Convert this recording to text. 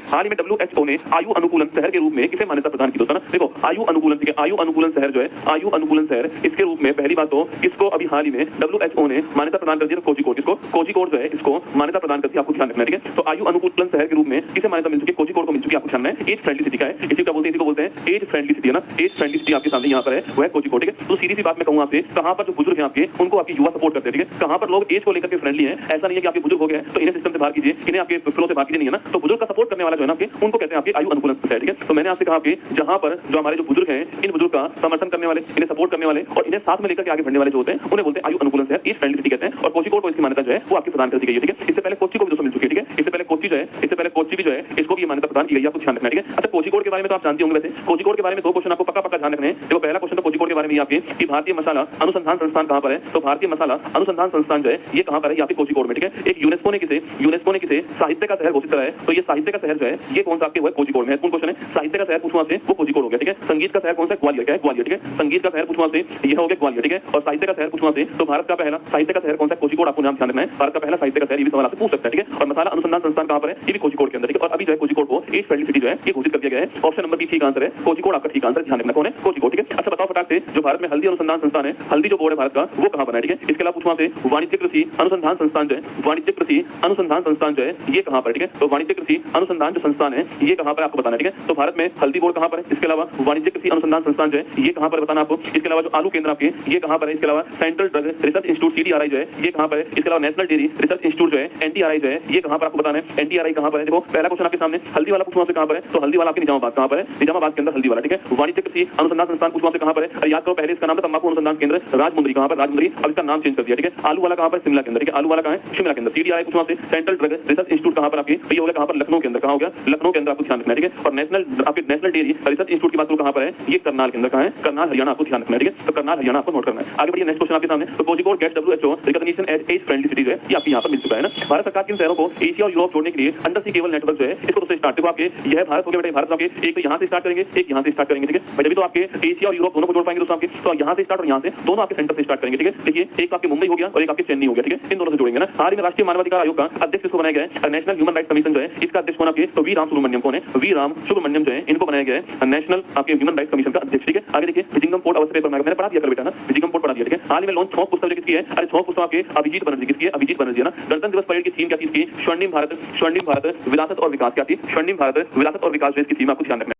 हाल ही में WHO ने आयु अनुकूलन शहर के रूप में किसे मान्यता प्रदान की दोस्तों ना। देखो आयु अनुकूलन, ठीक है, आयु अनुकूलन शहर जो है, आयु अनुकूलन शहर इसके रूप में पहली बात तो इसको अभी हाल ही में WHO ने मान्यता प्रदान कर दी है कोझिकोड। इसको कोझिकोड जो है इसको मान्यता प्रदान करती है, आपको ध्यान रखना है, ठीक है। तो आयु अनुकूलन शहर के रूप में किसे मान्यता मिल चुकी है, कोझिकोड को मिल चुकी है, आपको ध्यान है। एज फ्रेंडली सिटी का है, इसी का बोलते हैं, इसी को बोलते हैं एज फ्रेंडली सिटी है ना। एज फ्रेंडली सिटी आपके सामने यहाँ पर है, वो है कोझिकोड, ठीक है। तो सीधी सी बात मैं कहूँ आपसे, कहां पर जो बुजुर्ग हैं आपके उनको आपकी युवा सपोर्ट करते हैं, ठीक है। कहां पर लोग एज को लेकर के फ्रेंडली हैं, ऐसा नहीं है कि आपके बुजुर्ग हो गए तो इन्हें सिस्टम से बाहर कीजिए, इन्हें आपके फ्लो से बाहर कीजिए, नहीं है ना। तो बुजुर्ग का सपोर्ट करने वाला जो है ना आपके, उनको कहते हैं आपके आयु अनुकूलन शहर, ठीक है। तो मैंने आपसे कहा कि जहां पर जो हमारे जो बुजुर्ग हैं, इन बुजुर्ग का समर्थन करने वाले, इन्हें सपोर्ट करने वाले और इन्हें साथ में लेकर के आगे बढ़ने वाले जो होते हैं, उन्हें बोलते हैं आयु अनुकूलन शहर, एज फ्रेंडली सिटी कहते हैं। और कोझिकोड को इसकी मान्यता जो है वो आपकी प्रदान कर दी गई है, ठीक है। इससे पहले कोच्चि को भी दोस्तों मिल चुकी है, ठीक है। इससे पहले कोच्चि जो है, इससे पहले कोच्चि भी जो है, इसको भी मान्यता प्रदान की गई है, आपको ध्यान रखना है, ठीक है। अच्छा कोझिकोड के बारे में तो आप जानते होंगे, वैसे कोझिकोड के बारे में दो क्वेश्चन आपको पक्का ध्यान रखने हैं। देखो पहला क्वेश्चन तो कोझिकोड के बारे में आपके कि भारतीय मसाला अनुसंधान संस्थान कहां पर है, तो भारतीय मसाला अनुसंधान संस्थान जो है ये कहां पर है, यहाँ पे कोझिकोड में, ठीक है। एक यूनेस्को ने किसे साहित्य का शहर घोषित करा है, तो ये साहित्य का शहर जो है ये कौन सा आपके वो है कोझिकोड में। कौन क्वेश्चन है, साहित्य का शहर पूछूं आपसे, वो कोझिकोड हो गया, ठीक है। संगीत का शहर कौन सा, ग्वालियर, क्या है, ग्वालियर, ठीक है। संगीत का शहर पूछूं आपसे, यह हो गया ग्वालियर, ठीक है। और साहित्य का शहर पूछूं आपसे, तो भारत का पहला साहित्य का शहर कौन सा, कोझिकोड, आपको नाम ध्यान रखना है। भारत का पहला साहित्य का शहर, ये भी सवाल आपसे पूछ सकता है, ठीक है। और मसाला अनुसंधान संस्थान कहां पर है, ये भी कोझिकोड के अंदर, ठीक है। और अभी जो है कोझिकोड को एज फ्रेंडली सिटी जो है ये घोषित कर दिया गया है। ऑप्शन नंबर बी ठीक आंसर है, कोझिकोड आपका ठीक आंसर, ध्यान रखना कौन है, कोझिकोड, ठीक है। अच्छा बताओ फटाक से, जो भारत में हल्दी अनुसंधान संस्थान है, हल्दी जो बोर्ड है भारत का, वो कहां बना है, ठीक है। इसके अलावा पूछूं आपसे वाणिज्य कृषि अनुसंधान संस्थान जो है, वाणिज्य कृषि अनुसंधान संस्थान जो है ये कहां पर, ठीक है। तो वाणिज्य कृषि अनुसंधान जो संस्थान है ये कहां पर आपको बताना है, ठीक है। तो भारत में हल्दी बोर्ड कहां पर है, इसके अलावा वाणिज्य कृषि अनुसंधान संस्थान जो है ये कहां पर बताना आपको। इसके अलावा जो आलू केंद्र आपके ये कहां पर है, इसके अलावा central drug research institute CDRI जो है ये कहां पर है। इसके अलावा नेशनल डेयरी रिसर्च इंस्टीट्यूट जो है NTRI जो है ये कहां पर आपको बताना है, NTRI कहां पर है। देखो पहला क्वेश्चन आपके सामने हल्दी वाला पूछूं आपसे कहां पर है, तो हल्दी वाला आपके निजामाबाद कहां पर है, निजामाबाद के अंदर हल्दी वाला, ठीक है। वाणिज्य कृषि अनुसंधान संस्थान पूछूं आपसे कहां पर है, अरे याद करो पहले इसका नाम था तंबाकू अनुसंधान केंद्र राजमुंदरी, कहां पर, राजमुंदरी, अब इसका नाम चेंज कर दिया, ठीक है। आलू वाला कहां पर, शिमला के अंदर, ठीक है। आलू वाला कहां है, शिमला के अंदर। CDRI पूछूं आपसे सेंट्रल ड्रग रिसर्च इंस्टीट्यूट कहां पर आपकी, ये हो गया कहां पर, लखनऊ के अंदर, कहां हो गया, लखनऊ के अंदर, आपको ध्यान रखना है, ठीक है। और नेशनल आपके नेशनल डेयरी रिसर्च इंस्टीट्यूट की बात करो कहां पर है, ये करनाल के अंदर, कहां है, करनाल हरियाणा, आपको ध्यान रखना है, ठीक है। तो करनाल हरियाणा आपको नोट करना है। आगे बढ़िए, नेक्स्ट क्वेश्चन आपके सामने, तो Kozhikode gets WHO recognition as age friendly city जो है ये आपकी यहाँ पर मिल चुका है ना। भारत सरकार किन शहरों को एशिया और यूरोप जोड़ने के लिए अंडर सी केबल नेटवर्क जो है इसको दोस्तों स्टार्ट, देखो आपके यह भारत हो गया बेटा, भारत आपके एक तो यहाँ से स्टार्ट करेंगे, एक यहाँ से स्टार्ट करेंगे, ठीक है। भाई जब तो आपके एशिया और यूरोप दोनों को जोड़ पाएंगे दोस्तों आपके, तो यहाँ से स्टार्ट और यहाँ से दोनों आपके सेंटर से स्टार्ट करेंगे, ठीक है। देखिए एक आपके मुंबई हो गया और एक आपके चेन्नई हो गया, ठीक है। इन दोनों से जोड़ेंगे ना। हाल ही में राष्ट्रीय मानवाधिकार आयोग का अध्यक्ष किसको बनाया गया है, नेशनल ह्यूमन राइट्स कमीशन जो है इसका अध्यक्ष कौन आपके, तो वी राम सुब्रमण्यम कौन है, वी राम सुब्रमण्यम जो है इनको बनाया गया है नेशनल आपके ह्यूमन राइट्स कमीशन का अध्यक्ष, ठीक है। आगे देखिए विजिंगम पोर्ट अवश्य पेपर मैंने पढ़ा दिया कर बेटा ना, विजिंगम पोर्ट पढ़ा दिया, ठीक है। हाल ही में लॉन्च छौक पुस्तक किसकी है, अरे छौक पुस्तक आपके अभिजीत बनर्जी किसकी है, अभिजीत बनर्जी है ना। गणतंत्र दिवस परेड की थीम क्या थी इसकी, स्वर्णिम भारत, स्वर्णिम भारत विरासत और विकास, क्या थी, स्वर्णिम भारत विरासत और विकास जो इसकी थीम, आपको ध्यान रखना है।